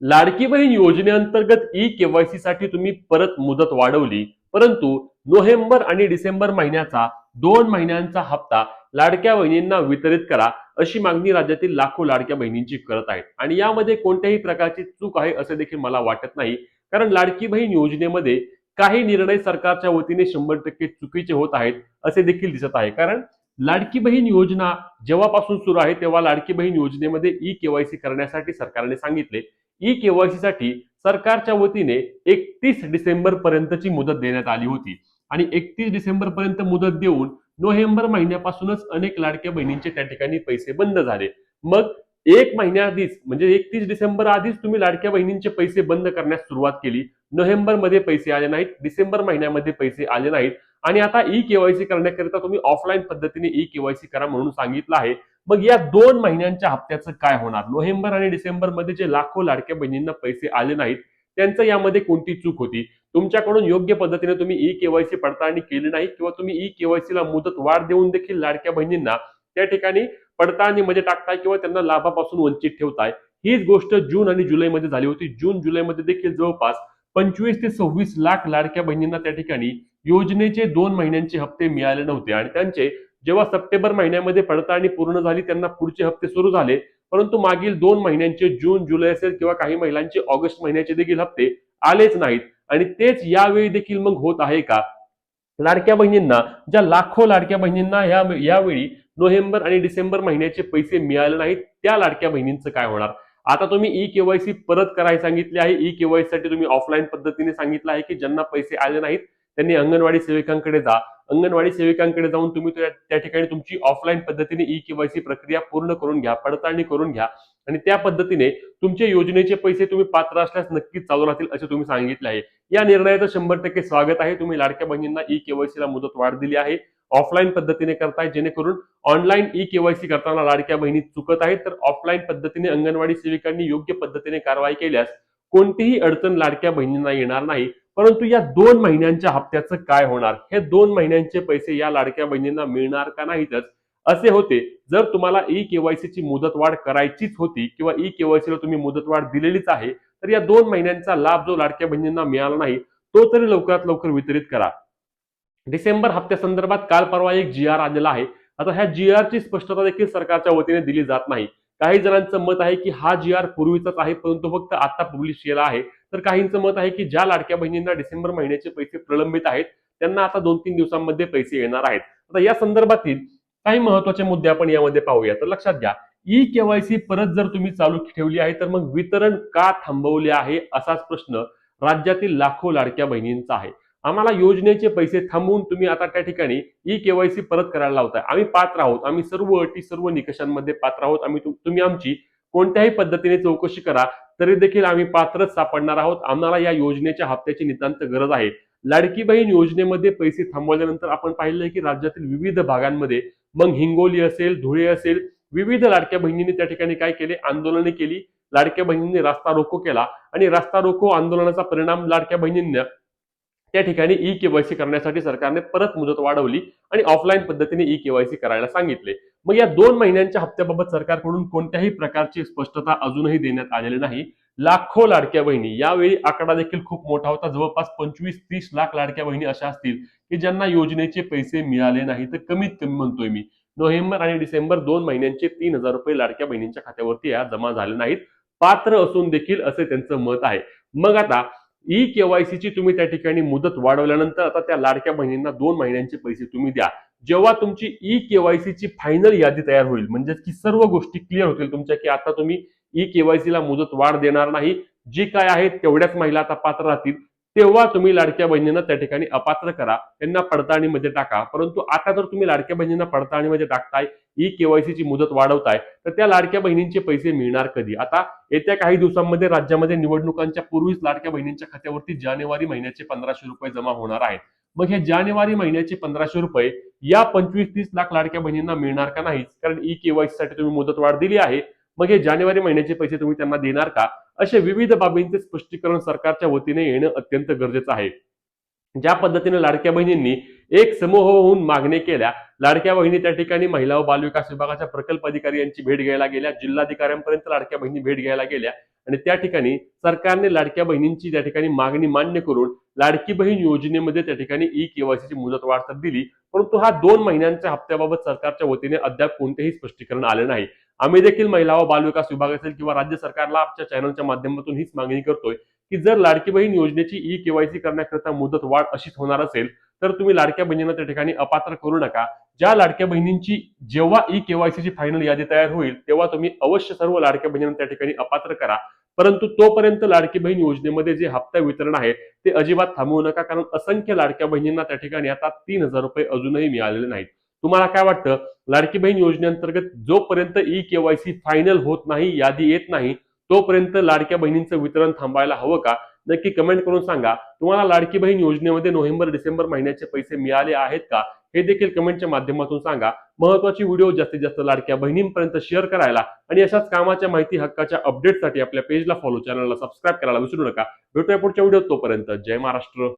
लाडकी बहीण योजनेअंतर्गत e KYC साठी तुम्ही परत मुदत वाढवली, परंतु नोव्हेंबर आणि डिसेंबर महिन्याचा 2 महिन्यांचा हप्ता लाडक्या बहिणींना वितरित करा, अशी मागणी राज्यातील लाखो लाडक्या बहिणींची करत आहेत. आणि यामध्ये कोणत्याही प्रकारची चूक आहे असे देखील मला वाटत नाही. कारण लाडकी बहीण योजनेमध्ये काही निर्णय सरकारच्या वतीने 100% चुकीचे होत आहेत असे देखील दिसत आहे. कारण लाडकी बहीण योजना जेव्हापासून सुरू आहे तेव्हा लाडकी बहीण योजनेमध्ये ई केवायसी करण्यासाठी सरकारने सांगितले. ई केवायसी साठी सरकारच्या वतीने 31 डिसेंबर पर्यंतची मुदत देण्यात आली होती आणि 31 डिसेंबर पर्यंत मुदत देऊन नोव्हेंबर महिन्यापासूनच अनेक लाडक्या बहिणींचे त्या ठिकाणी पैसे बंद झाले. मग एक महिन्याआधीच म्हणजे 31 डिसेंबर आधीच तुम्ही लाडक्या बहिणींचे पैसे बंद करण्यास सुरुवात केली. नोव्हेंबर मध्ये पैसे आले नाहीत, डिसेंबर महिन्यामध्ये पैसे आले नाहीत आणि आता ई केवायसी करण्याकरिता तुम्ही ऑफलाईन पद्धतीने ई केवायसी करा म्हणून सांगितलं आहे. मग या 2 महिन्यांच्या हप्त्याचं काय होणार? नोव्हेंबर आणि डिसेंबर मध्ये जे लाखो लाडक्या बहिणींना पैसे आले नाहीत त्यांचं यामध्ये कोणती चूक होती? तुमच्याकडून योग्य पद्धतीने तुम्ही ई केवायसी पडताळणी केली नाही किंवा तुम्ही ई केवायसीला मुदत वाढ देऊन देखील लाडक्या बहिणींना त्या ठिकाणी पडताळणीमध्ये टाकताय किंवा त्यांना लाभापासून वंचित ठेवताय. हीच गोष्ट जून आणि जुलैमध्ये झाली होती. जून जुलैमध्ये देखील जवळपास 25 ते 26 लाख लाडक्या बहिणींना त्या ठिकाणी योजनेचे 2 महिन्यांचे हप्ते मिळाले नव्हते आणि त्यांचे जेव्हा सप्टेंबर महिन्यामध्ये पडताळणी पूर्ण झाली त्यांना पुढचे हप्ते सुरू झाले, परंतु मागील 2 महिन्यांचे जून जुलै असेल किंवा काही महिलांचे ऑगस्ट महिन्याचे देखील हप्ते आलेच नाहीत. आणि तेच यावेळी देखील मग होत आहे का? लाडक्या बहिणींना, ज्या लाखो लाडक्या बहिणींना यावेळी नोव्हेंबर आणि डिसेंबर महिन्याचे पैसे मिळाले नाहीत त्या लाडक्या बहिणींचं काय होणार? आता तुम्ही ई केवायसी परत करायला सांगितले आहे. ई केवायसी साठी तुम्ही ऑफलाईन पद्धतीने सांगितलं आहे की ज्यांना पैसे आले नाहीत त्यांनी अंगणवाडी सेविकांकडे जा. अंगणवाडी सेविकांकडे जाऊन तुम्ही त्या ठिकाणी तुमची ऑफलाईन पद्धतीने ई केवायसी प्रक्रिया पूर्ण करून घ्या, पडताळणी करून घ्या आणि त्या पद्धतीने तुमचे योजनेचे पैसे तुम्ही पात्र असल्यास नक्कीच चालू राहतील असे तुम्ही सांगितले आहे. या निर्णयाचं 100% स्वागत आहे. तुम्ही लाडक्या बहिणींना ई केवायसीला मुदत वाढ दिली आहे. ऑफलाईन पद्धतीने करताय जेणेकरून ऑनलाईन ई केवायसी करताना लाडक्या बहिणी चुकत आहेत, तर ऑफलाईन पद्धतीने अंगणवाडी सेविकांनी योग्य पद्धतीने कारवाई केल्यास कोणतीही अडचण लाडक्या बहिणींना येणार नाही. परंतु या 2 महिन्यांच्या हप्त्याचं काय होणार? हे 2 महिन्यांचे पैसे या लाडक्या बहिणींना मिळणार का नाहीतच असे होते. जर तुम्हाला ई केवायसीची मुदत वाढ करायचीच होती किंवा ई केवायसीला तुम्ही मुदत वाढ दिलेलीच आहे, तर या 2 महिन्यांचा लाभ जो लाडक्या बहिणींना मिळाला नाही तो तरी लवकरात लवकर वितरित करा. डिसेंबर हप्त्यासंदर्भात काल परवा एक जी आर आलेला आहे. आता ह्या जी आरची स्पष्टता देखील सरकारच्या वतीने दिली जात नाही. काही जणांचं मत आहे की हा जी आर पूर्वीचाच आहे परंतु फक्त आता पब्लिश केला आहे, तर काहींचं मत आहे की ज्या लाडक्या बहिणींना डिसेंबर महिन्याचे पैसे प्रलंबित आहेत त्यांना आता 2-3 दिवसांमध्ये पैसे येणार आहेत. आता या संदर्भातील काही महत्वाचे मुद्दे आपण यामध्ये पाहूया. तर लक्षात घ्या, ई केवायसी परत जर तुम्ही चालू ठेवली आहे तर मग वितरण का थांबवले आहे असाच प्रश्न राज्यातील लाखो लाडक्या बहिणींचा आहे. आम्हाला योजनेचे पैसे थांबवून तुम्ही आता त्या ठिकाणी ई केवायसी परत करायला लावताय. आम्ही पात्र आहोत, आम्ही सर्व अटी सर्व निकषांमध्ये पात्र आहोत, तुम्ही आमची कोणत्याही पद्धतीने चौकशी करा तरी देखील आम्ही पात्रच सापडणार आहोत. आम्हाला या योजनेच्या हप्त्याची नितांत गरज आहे. लाडकी बहीण योजनेमध्ये पैसे थांबवल्यानंतर आपण पाहिलंय की राज्यातील विविध भागांमध्ये मग हिंगोली असेल, धुळे असेल, विविध लाडक्या बहिणींनी त्या ठिकाणी काय केले? आंदोलने केली. लाडक्या बहिणींनी रास्ता रोको केला आणि रास्ता रोको आंदोलनाचा परिणाम लाडक्या बहिणींना त्या ठिकाणी ई केवायसी करण्यासाठी सरकारने परत मुदत वाढवली आणि ऑफलाईन पद्धतीने ई केवायसी करायला सांगितले. मग या 2 महिन्यांच्या हप्त्याबाबत सरकारकडून कोणत्याही प्रकारची स्पष्टता अजूनही देण्यात आलेली नाही. लाखो लाडक्या बहिणी, यावेळी आकडा देखील खूप मोठा होता, जवळपास 25-30 लाख लाडक्या बहिणी अशा असतील की ज्यांना योजनेचे पैसे मिळाले नाही. तर कमीत कमी म्हणतोय मी, नोव्हेंबर आणि डिसेंबर 2 महिन्यांचे 3,000 रुपये लाडक्या बहिणींच्या खात्यावरती या जमा झाले नाहीत, पात्र असून देखील असे त्यांचं मत आहे. मग आता ई केवायसीची तुम्ही त्या ठिकाणी मुदत वाढवल्यानंतर आता त्या लाडक्या बहिणींना 2 महिन्यांचे पैसे तुम्ही द्या. जेव्हा तुमची ई केवायसीची फायनल यादी तयार होईल, म्हणजे की सर्व गोष्टी क्लिअर होतील तुमच्या की आता तुम्ही ई केवायसीला मुदत वाढ देणार नाही, जी काय आहे तेवढ्याच महिला आता पात्र राहतील, तेव्हा तुम्ही लाडक्या बहिणींना त्या ठिकाणी अपात्र करा, त्यांना पडताळणीमध्ये टाका. परंतु आता जर तुम्ही लाडक्या बहिणींना पडताळणीमध्ये टाकताय, ई केवायसीची मुदत वाढवताय, तर त्या लाडक्या बहिणींचे पैसे मिळणार कधी? आता येत्या काही दिवसांमध्ये राज्यामध्ये निवडणुकांच्या पूर्वीच लाडक्या बहिणींच्या खात्यावरती जानेवारी महिन्याचे 1,500 रुपये जमा होणार आहेत. मग हे जानेवारी महिन्याचे 1,500 रुपये या 25-30 लाख लाडक्या बहिणींना मिळणार का नाहीच? कारण ई केवायसी साठी तुम्ही मुदत वाढ दिली आहे. मग हे जानेवारी महिन्याचे पैसे तुम्ही त्यांना देणार का? असे विविध बाबींचे स्पष्टीकरण सरकारच्या वतीने येणं अत्यंत गरजेचं आहे. ज्या पद्धतीने लाडक्या बहिणींनी एक समूह होऊन मागणी केल्या, लाडक्या बहिणी त्या ठिकाणी महिला व बालविकास विभागाच्या प्रकल्प अधिकारी यांची भेट घ्यायला गेल्या, जिल्हाधिकाऱ्यांपर्यंत लाडक्या बहिणी भेट घ्यायला गेल्या आणि त्या ठिकाणी सरकारने लाडक्या बहिणींची त्या ठिकाणी मागणी मान्य करून लाडकी बहीण योजनेमध्ये त्या ठिकाणी ई-केवायसीची मुदतवाढ तर दिली, परंतु हा 2 महिन्यांच्या हप्त्याबाबत सरकारच्या वतीने अद्याप कोणतेही स्पष्टीकरण आले नाही. आम्ही देखील महिला व बालविकास विभाग असेल किंवा राज्य सरकारला आमच्या चॅनलच्या माध्यमातून हीच मागणी करतोय की जर लाडकी बहीण योजनेची ई-केवायसी करण्याकरता मुदत वाढ अशीच होणार असेल तर तुम्ही लाडक्या बहिणींना त्या ठिकाणी अपात्र करू नका. ज्या लाडक्या बहिणींची जेव्हा ई-केवायसीची फायनल यादी तयार होईल तेव्हा तुम्ही अवश्य सर्व लाडक्या बहिणींना त्या ठिकाणी अपात्र करा. परंतु तोपर्यंत लाडकी बहीण योजनेमध्ये जे हप्ता वितरण आहे ते अजिबात थांबवू नका, कारण असंख्य लाडक्या बहिणींना त्या ठिकाणी आता 3,000 रुपये अजूनही मिळालेले नाहीत. तुम्हाला काय वाटतं, लाडकी बहीण योजनेअंतर्गत जोपर्यंत ई-केवायसी फायनल होत नाही, यादी येत नाही, तोपर्यंत लाडक्या बहिणींचं वितरण थांबायला हवं का? नक्की कमेंट करून सांगा. तुम्हाला लाडकी बहीण योजनेमध्ये नोव्हेंबर डिसेंबर महिन्याचे पैसे मिळाले आहेत का, हे देखील कमेंटच्या माध्यमातून सांगा. महत्त्वाची व्हिडिओ जास्तीत जास्त लाडक्या बहिणींपर्यंत शेअर करायला आणि अशाच कामाच्या माहिती हक्काच्या अपडेटसाठी आपल्या पेजला फॉलो, चॅनलला सबस्क्राईब करायला विसरू नका. भेटूया पुढच्या व्हिडिओत. तोपर्यंत जय महाराष्ट्र.